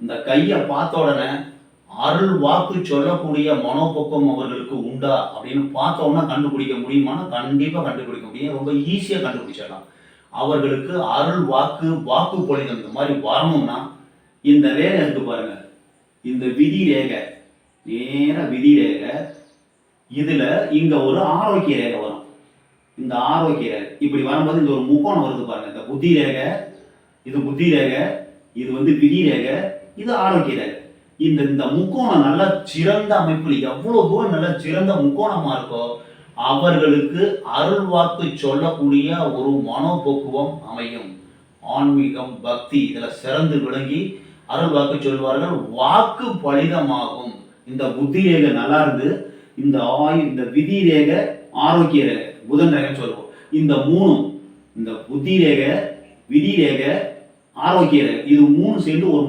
இந்த கையை பார்த்த உடனே அருள் வாக்கு சொல்லக்கூடிய மனோபக்குவம் அவர்களுக்கு உண்டா அப்படின்னு பார்த்த உடனே கண்டுபிடிக்க முடியுமானா கண்டிப்பா கண்டுபிடிக்க முடியும். ரொம்ப ஈஸியா கண்டுபிடிச்சிடலாம். அவர்களுக்கு அருள் வாக்கு வாக்கு பொழிதல் இந்த மாதிரி வரணும்னா இந்த ரேகை இருக்கு பாருங்க, இந்த விதி ரேகை, நேர விதி ரேகை, இதுல இங்க ஒரு ஆரோக்கிய ரேகை வரும். இந்த ஆரோக்கிய ரேகை இப்படி வரும்போது இந்த ஒரு முக்கோணம் வருது பாருங்க, இந்த புத்தி ரேகை, இது புத்தி ரேகை, இது விதி ரேகை, இது ஆரோக்கிய ரேகை. இந்த இந்த முக்கோணம் நல்ல சிறந்த அமைப்பில் எவ்வளவு தூரம் நல்ல சிறந்த முக்கோணமா இருக்கோ அவர்களுக்கு அருள் வாக்கு சொல்லக்கூடிய ஒரு மனோபக்குவம் அமையும். ஆன்மீகம் பக்தி இதுல சிறந்து விளங்கி அருள் வாக்கு சொல்வார்கள். வாக்கு பலிதமாகும். இந்த புத்தி ரேகை நல்லா இருந்து இந்த விதி ரேகை ஆரோக்கிய ரேகை புதன் ரேகை சொல்லுவோம். இந்த மூணும், இந்த புத்தி ரேகை, விதி ரேகை, ஆரோக்கிய ரேகை, இது மூணு சேர்ந்து ஒரு